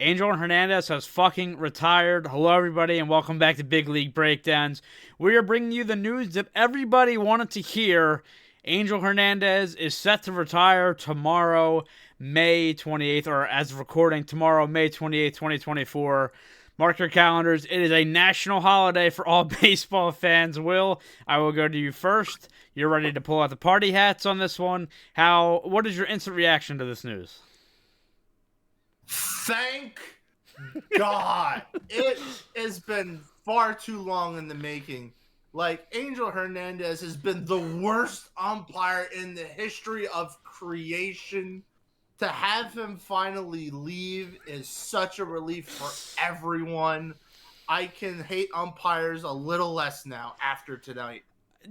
Angel Hernandez has fucking retired. Hello, everybody, and welcome back to Big League Breakdowns. We are bringing you the news that everybody wanted to hear. Angel Hernandez is set to retire tomorrow, May 28th, or as of recording, tomorrow, May 28th, 2024. Mark your calendars. It is a national holiday for all baseball fans. Will, I will go to you first. You're ready to pull out the party hats on this one. What is your instant reaction to this news? Thank God. It has been far too long in the making. Like, Angel Hernandez has been the worst umpire in the history of creation. To have him finally leave is such a relief for everyone. I can hate umpires a little less now after tonight.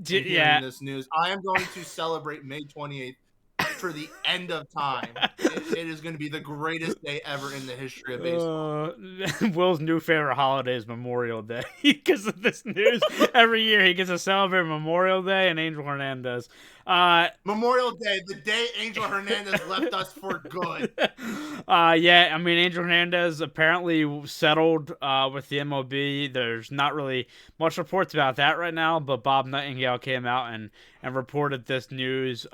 Hearing this news, I am going to celebrate May 28th for the end of time. It is going to be the greatest day ever in the history of baseball. Will's new favorite holiday is Memorial Day because of this news. Every year he gets to celebrate Memorial Day and Angel Hernandez. Memorial Day, the day Angel Hernandez left us for good. Yeah, I mean, Angel Hernandez apparently settled with the MLB. There's not really much reports about that right now, but Bob Nightingale came out and reported this news.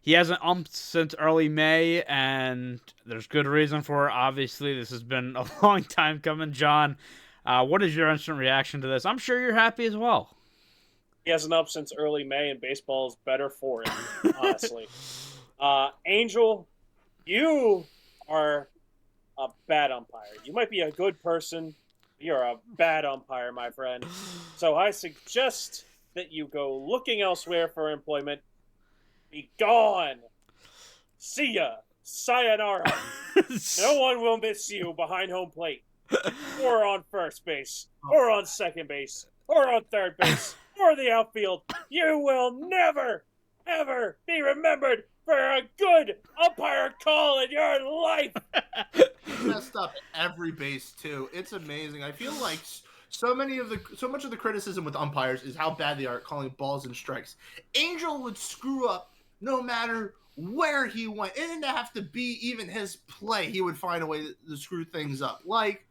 He hasn't umped since early May, and there's good reason for it. Obviously, this has been a long time coming. John, what is your instant reaction to this? I'm sure you're happy as well. He hasn't umped since early May, and baseball is better for him, honestly. Angel, you are a bad umpire. You might be a good person. You're a bad umpire, my friend. So I suggest that you go looking elsewhere for employment. Be gone. See ya. Sayonara. No one will miss you behind home plate, or on first base, or on second base, or on third base, or the outfield. You will never, ever be remembered for a good umpire call in your life. He messed up every base too. It's amazing. I feel like so much of the criticism with umpires is how bad they are at calling balls and strikes. Angel would screw up no matter where he went. It didn't have to be even his play. He would find a way to screw things up. Like,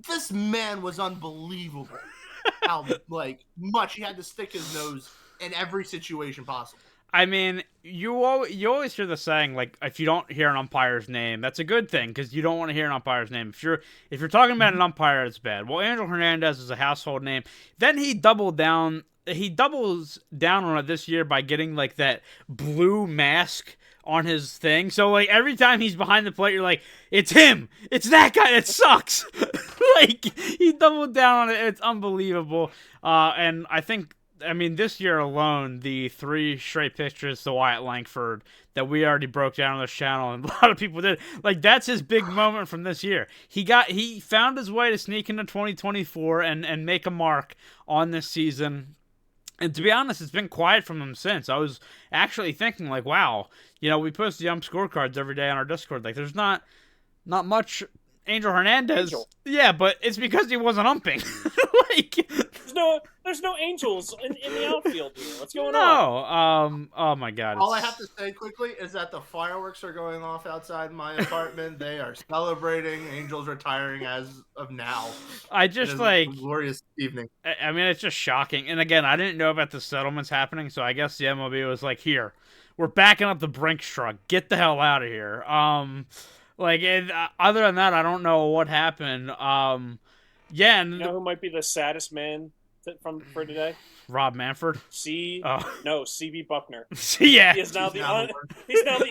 this man was unbelievable. How much he had to stick his nose in every situation possible. I mean, you always hear the saying, like, if you don't hear an umpire's name, that's a good thing because you don't want to hear an umpire's name. If you're talking about an umpire, it's bad. Well, Angel Hernandez is a household name. Then he doubles down on it this year by getting like that blue mask on his thing. So like every time he's behind the plate, you're like, it's him. It's that guy that sucks. Like, he doubled down on it. It's unbelievable. And I mean, this year alone, the 3 straight pitchers to Wyatt Langford that we already broke down on this channel, and a lot of people did. Like, that's his big moment from this year. He found his way to sneak into 2024 and make a mark on this season. And to be honest, it's been quiet from him since. I was actually thinking, like, wow, we post the ump scorecards every day on our Discord. Like, there's not much Angel Hernandez. Yeah, but it's because he wasn't umping. Like, there's no Angels in the outfield here. What's going on? Oh my God. All I have to say quickly is that the fireworks are going off outside my apartment. They are celebrating Angels retiring as of now. I just a glorious evening. I mean, it's just shocking. And again, I didn't know about the settlements happening, so I guess the MLB was like, here, we're backing up the Brinks truck. Get the hell out of here. Other than that, I don't know what happened. Yeah, and you know who might be the saddest man for today? Rob Manfred. CB Buckner. Yeah, he's now the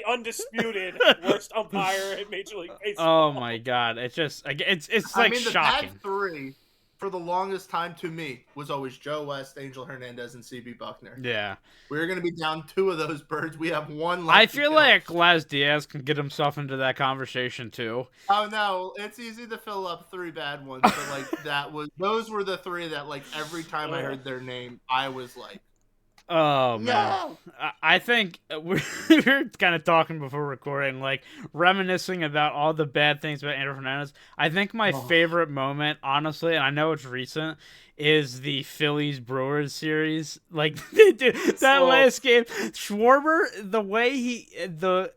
undisputed worst umpire in Major League Baseball. Oh my God, it's like shocking. The bad 3 for the longest time to me was always Joe West, Angel Hernandez, and CB Buckner. Yeah, we're gonna be down 2 of those birds. We have 1 left. I feel like Laz Diaz can get himself into that conversation too. Oh no, it's easy to fill up 3 bad ones, but like those were the 3 that like every time I heard their name, I was like, Oh man, No. I think we were kind of talking before recording, like reminiscing about all the bad things about Angel Hernandez. I think my Oh. favorite moment, honestly, and I know it's recent, is the Phillies Brewers series. Like, dude, that Oh. last game, Schwarber, the way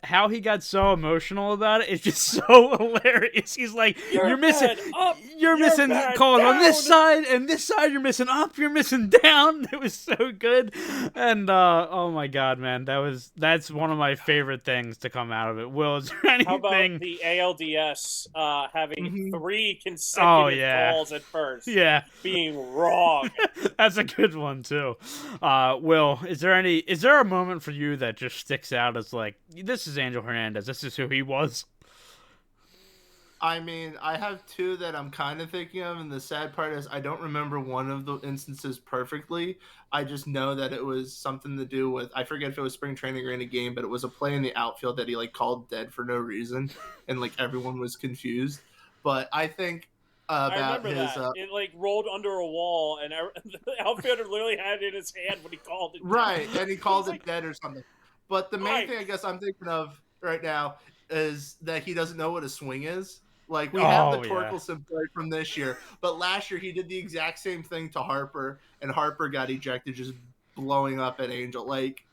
how he got so emotional about it is just so hilarious. He's like, "You're missing, bad up, you're missing bad calls on this down." side, and this side you're missing up, you're missing down." It was so good. And oh my god, man, that's one of my favorite things to come out of it. Will, is there How about anything? the ALDS having Mhm. 3 consecutive yeah. calls at first Yeah, being wrong? that's a good one too. Will, is there a moment for you that just sticks out as like, this is Angel Hernandez, this is who he was? I mean, I have two that I'm kind of thinking of, and the sad part is I don't remember one of the instances perfectly. I just know that it was something to do with, I forget if it was spring training or in a game, but it was a play in the outfield that he like called dead for no reason, and like everyone was confused. But I think I about remember his that. It like rolled under a wall, and the outfielder literally had it in his hand when he called it. right, and he called it like, dead or something. But the main thing I guess I'm thinking of right now is that he doesn't know what a swing is. Like we have the Oh, yeah. Torkelson play from this year, but last year he did the exact same thing to Harper, and Harper got ejected, just blowing up at Angel. Like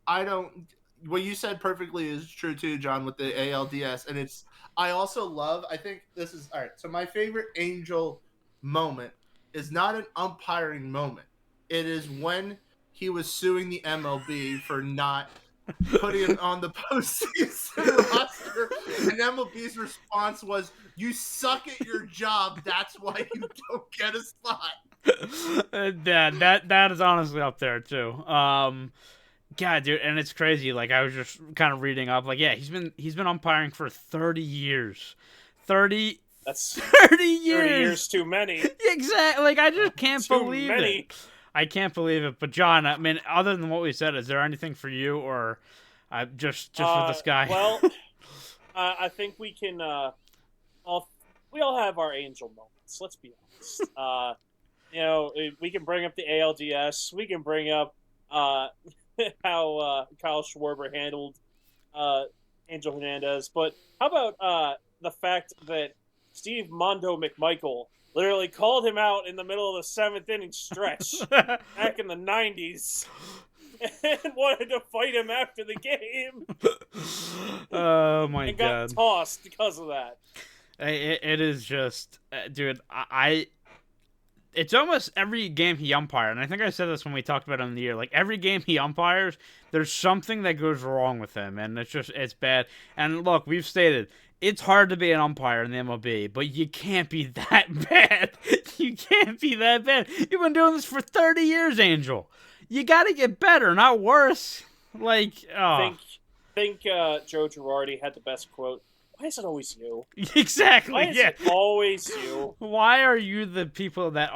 I don't. What you said perfectly is true too, John, with the ALDS, and it's. I also love. I think this is all right. So my favorite Angel moment is not an umpiring moment. It is when he was suing the MLB for not putting him on the postseason roster, and MLB's response was, "You suck at your job. That's why you don't get a slot." Yeah, that is honestly up there too. God, dude, and it's crazy. Like I was just kind of reading up. Like, yeah, he's been umpiring for 30 years. 30 that's 30 years. 30 years too many. Exactly. Like I just can't Too believe many. it. I can't believe it. But John, I mean, other than what we said, is there anything for you, or just for this guy? Well, I think we can. We all have our Angel moments. Let's be honest. We can bring up the ALDS. We can bring up how Kyle Schwarber handled Angel Hernandez. But how about the fact that Steve Mondo McMichael literally called him out in the middle of the 7th inning stretch back in the 90s and wanted to fight him after the game? Oh my and god! got tossed because of that. It is just, dude. It's almost every game he umpired, and I think I said this when we talked about it in the year. Like every game he umpires, there's something that goes wrong with him, and it's bad. And look, we've stated it's hard to be an umpire in the MLB, but you can't be that bad. You can't be that bad. You've been doing this for 30 years, Angel. You got to get better, not worse. Like, oh. I think Joe Girardi had the best quote. Why is it always you? Exactly. Why is it always you? Why are you the people that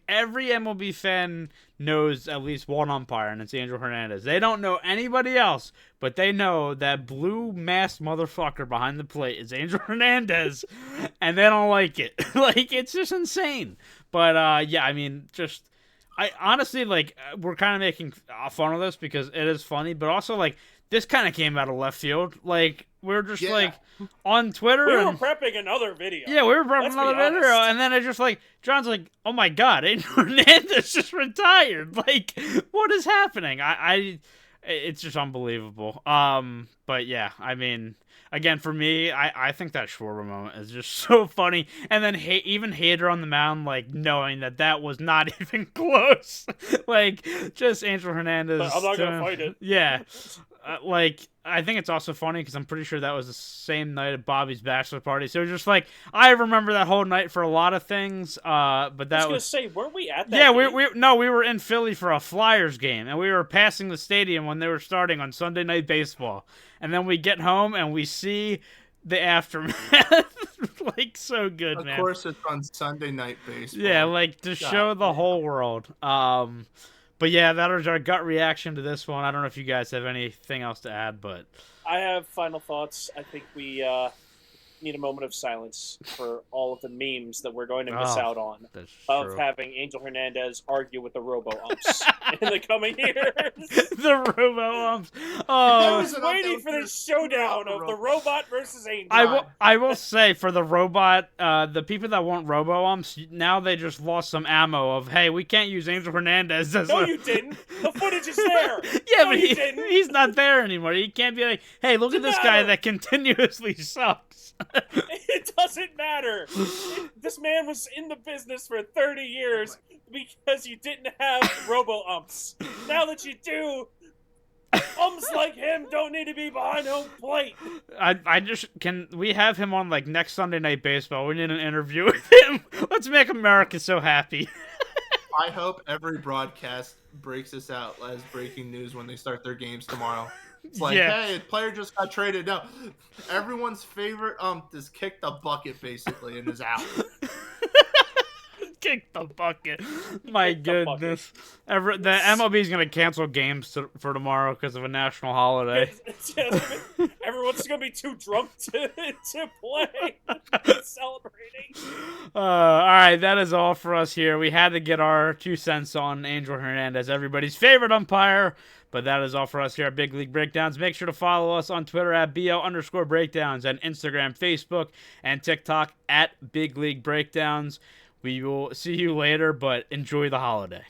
every MLB fan knows at least one umpire, and it's Angel Hernandez. They don't know anybody else, but they know that blue masked motherfucker behind the plate is Angel Hernandez, and they don't like it. Like, it's just insane. But yeah, I mean, I honestly, like, we're kind of making fun of this because it is funny, but also, like, this kind of came out of left field. Like, we're just, like, on Twitter. We were prepping another video. Yeah, we were prepping another video. And then it just, like, John's like, oh, my God, Angel Hernandez just retired. Like, what is happening? It's just unbelievable. But, yeah, I mean, again, for me, I think that Schwarber moment is just so funny. And then even Hader on the mound, like, knowing that was not even close. Like, just Angel Hernandez. But I'm not going to fight it. Yeah. Like, I think it's also funny because I'm pretty sure that was the same night at Bobby's bachelor party. So just like, I remember that whole night for a lot of things. But that I was going to say, weren't we at that? Yeah, game? we were in Philly for a Flyers game, and we were passing the stadium when they were starting on Sunday Night Baseball. And then we get home and we see the aftermath. Like, so good, man. Of course, it's on Sunday Night Baseball. Yeah, like, to show the whole world. But yeah, that was our gut reaction to this one. I don't know if you guys have anything else to add, but I have final thoughts. I think we need a moment of silence for all of the memes that we're going to miss Oh, out on That's of true. having Angel Hernandez argue with the robo-umps in the coming years. The robo-umps. There Oh, was an ump that Waiting was for gonna the screw showdown up of the robot versus Angel. I will say for the robot, the people that want robo-umps, now they just lost some ammo of, hey, we can't use Angel Hernandez as No, a... you didn't. The footage is there. Yeah, No, but you didn't. he's not there anymore. He can't be like, hey, look at this guy matter. that continuously sucks. It doesn't matter. This man was in the business for 30 years because you didn't have robo-umps. Now that you do, umps like him don't need to be behind home plate. I just, can we have him on, like, next Sunday Night Baseball? We need an interview with him. Let's make America so happy. I hope every broadcast breaks this out as breaking news when they start their games tomorrow. It's like, Yeah. hey, a player just got traded. No, everyone's favorite just kicked the bucket basically and is out. Kick the bucket. My Kick the goodness. The MLB is going to cancel games for tomorrow because of a national holiday. Everyone's gonna be too drunk to play. Celebrating. All right, that is all for us here. We had to get our 2 cents on Angel Hernandez, everybody's favorite umpire. But that is all for us here at Big League Breakdowns. Make sure to follow us on Twitter at BL_breakdowns and Instagram, Facebook, and TikTok at Big League Breakdowns. We will see you later, but enjoy the holiday.